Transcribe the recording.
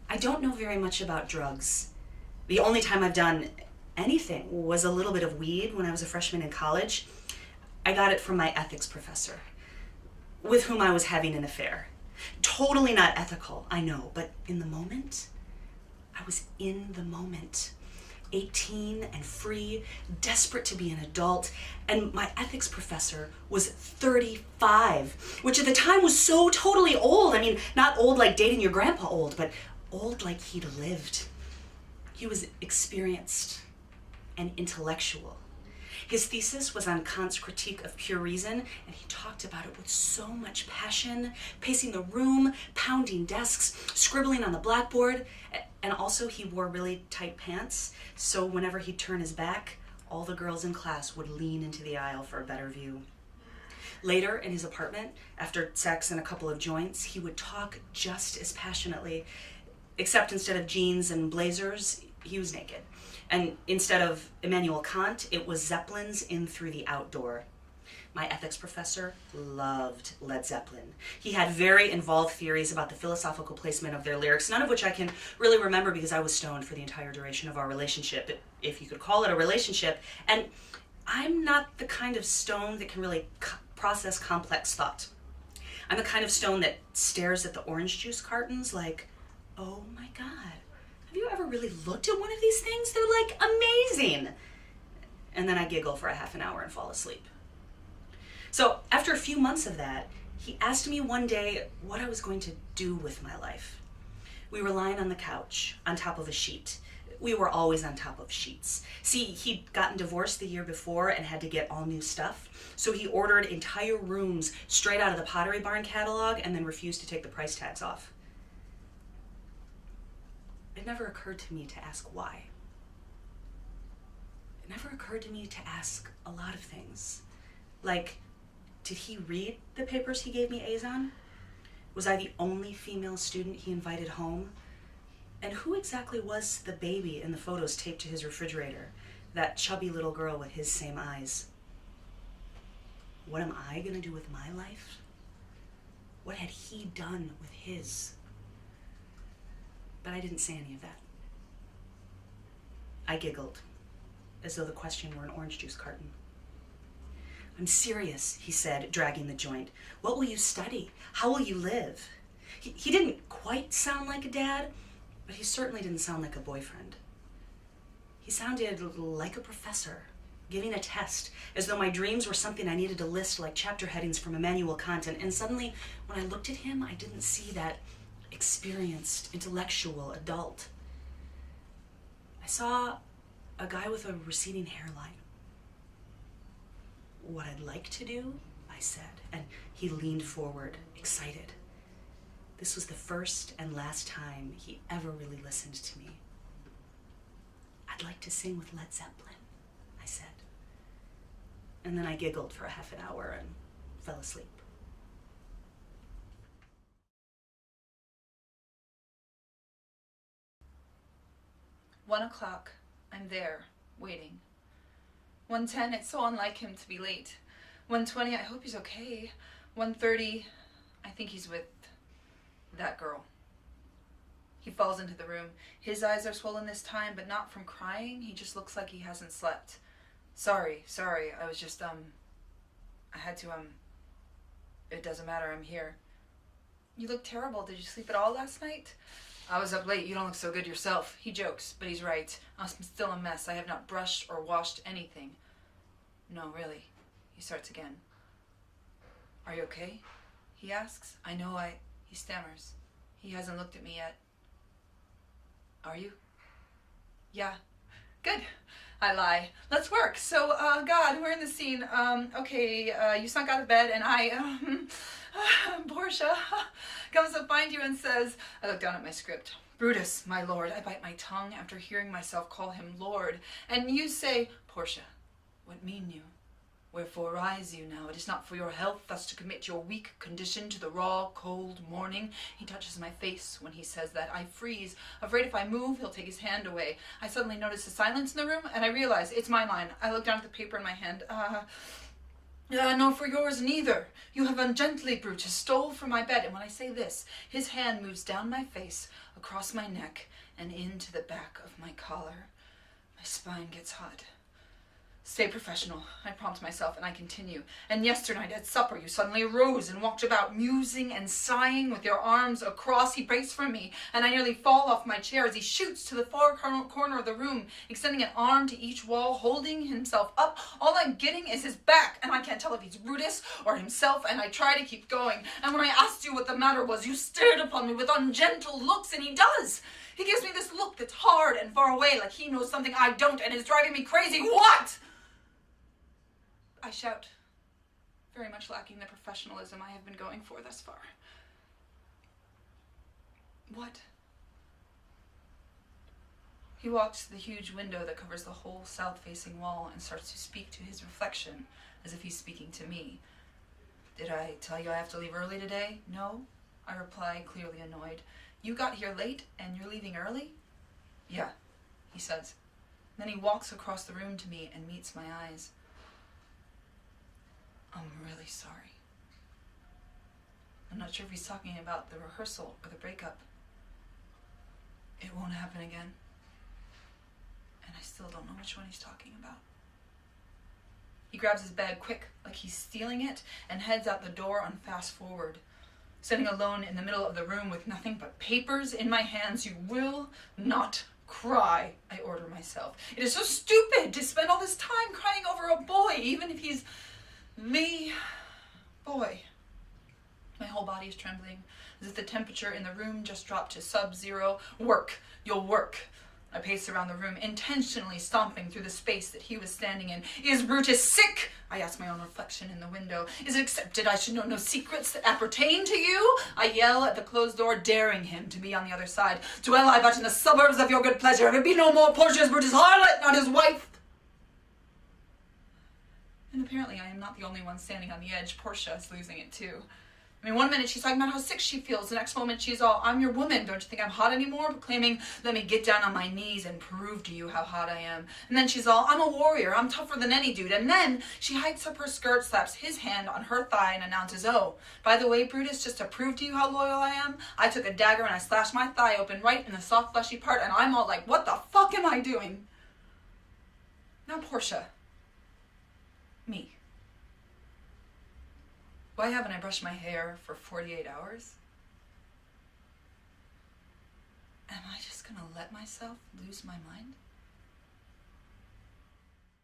I don't know very much about drugs. The only time I've done anything was a little bit of weed when I was a freshman in college. I got it from my ethics professor, with whom I was having an affair. Totally not ethical, I know, but in the moment, I was in the moment. 18 and free, desperate to be an adult, and my ethics professor was 35, which at the time was so totally old. I mean, not old like dating your grandpa old, but old like he'd lived. He was experienced and intellectual. His thesis was on Kant's critique of pure reason, and he talked about it with so much passion, pacing the room, pounding desks, scribbling on the blackboard, and also he wore really tight pants, so whenever he'd turn his back, all the girls in class would lean into the aisle for a better view. Later, in his apartment, after sex and a couple of joints, he would talk just as passionately, except instead of jeans and blazers, he was naked. And instead of Immanuel Kant, it was Zeppelin's In Through the Outdoor. My ethics professor loved Led Zeppelin. He had very involved theories about the philosophical placement of their lyrics, none of which I can really remember because I was stoned for the entire duration of our relationship, if you could call it a relationship. And I'm not the kind of stone that can really process complex thought. I'm the kind of stone that stares at the orange juice cartons like, oh my God. Have you ever really looked at one of these things? They're like amazing. And then I giggle for a half an hour and fall asleep. So after a few months of that, he asked me one day what I was going to do with my life. We were lying on the couch on top of a sheet. We were always on top of sheets. See, he'd gotten divorced the year before and had to get all new stuff. So he ordered entire rooms straight out of the Pottery Barn catalog and then refused to take the price tags off. It never occurred to me to ask why. It never occurred to me to ask a lot of things. Like, did he read the papers he gave me A's on? Was I the only female student he invited home? And who exactly was the baby in the photos taped to his refrigerator? That chubby little girl with his same eyes. What am I gonna do with my life? What had he done with his? But I didn't say any of that. I giggled, as though the question were an orange juice carton. I'm serious, he said, dragging the joint. What will you study? How will you live? He didn't quite sound like a dad, but he certainly didn't sound like a boyfriend. He sounded like a professor, giving a test, as though my dreams were something I needed to list like chapter headings from Immanuel Kant. And suddenly, when I looked at him, I didn't see that experienced, intellectual adult. I saw a guy with a receding hairline. What I'd like to do, I said, and he leaned forward, excited. This was the first and last time he ever really listened to me. I'd like to sing with Led Zeppelin, I said. And then I giggled for a half an hour and fell asleep. 1:00, I'm there, waiting. 1:10, it's so unlike him to be late. 1:20, I hope he's okay. 1:30, I think he's with that girl. He falls into the room. His eyes are swollen this time, but not from crying. He just looks like he hasn't slept. Sorry, I was just, I had to, it doesn't matter, I'm here. You look terrible. Did you sleep at all last night? I was up late. You don't look so good yourself. He jokes, but he's right. I'm still a mess. I have not brushed or washed anything. No, really. He starts again. Are you okay? He asks. He stammers. He hasn't looked at me yet. Are you? Yeah. Good. I lie. Let's work. So, God, we're in the scene. Okay, you snuck out of bed and Portia comes to find you and says, I look down at my script. Brutus, my lord. I bite my tongue after hearing myself call him lord. And you say, Portia, what mean you? Wherefore rise you now? It is not for your health thus to commit your weak condition to the raw, cold morning. He touches my face when he says that. I freeze, afraid if I move, he'll take his hand away. I suddenly notice the silence in the room, and I realize it's my line. I look down at the paper in my hand. No, for yours neither. You have ungently, Brutus, stole from my bed. And when I say this, his hand moves down my face, across my neck, and into the back of my collar. My spine gets hot. Stay professional, I prompt myself, and I continue. And yesternight at supper you suddenly arose and walked about, musing and sighing with your arms across. He breaks from me, and I nearly fall off my chair as he shoots to the far corner of the room, extending an arm to each wall, holding himself up. All I'm getting is his back, and I can't tell if he's Brutus or himself, and I try to keep going. And when I asked you what the matter was, you stared upon me with ungentle looks, and he does. He gives me this look that's hard and far away, like he knows something I don't, and is driving me crazy. What? I shout, very much lacking the professionalism I have been going for thus far. What? He walks to the huge window that covers the whole south-facing wall and starts to speak to his reflection as if he's speaking to me. Did I tell you I have to leave early today? No, I reply, clearly annoyed. You got here late and you're leaving early? Yeah, he says. Then he walks across the room to me and meets my eyes. I'm really sorry. I'm not sure if he's talking about the rehearsal or the breakup. It won't happen again. And I still don't know which one he's talking about. He grabs his bag quick, like he's stealing it, and heads out the door on fast forward. Standing alone in the middle of the room with nothing but papers in my hands, you will not cry, I order myself. It is so stupid to spend all this time crying over a boy, even if he's the boy. My whole body is trembling, as if the temperature in the room just dropped to sub-zero. Work, you'll work. I pace around the room, intentionally stomping through the space that he was standing in. Is Brutus sick? I ask my own reflection in the window. Is it accepted I should know no secrets that appertain to you? I yell at the closed door, daring him to be on the other side. Dwell I but in the suburbs of your good pleasure, if it be no more Portia's Brutus harlot, not his wife. And apparently I am not the only one standing on the edge. Portia is losing it too. I mean, one minute she's talking about how sick she feels. The next moment she's all, I'm your woman. Don't you think I'm hot anymore? Proclaiming, let me get down on my knees and prove to you how hot I am. And then she's all, I'm a warrior. I'm tougher than any dude. And then she hikes up her skirt, slaps his hand on her thigh and announces, oh, by the way, Brutus, just to prove to you how loyal I am, I took a dagger and I slashed my thigh open right in the soft fleshy part. And I'm all like, what the fuck am I doing? Now, Portia. Me. Why haven't I brushed my hair for 48 hours? Am I just gonna let myself lose my mind?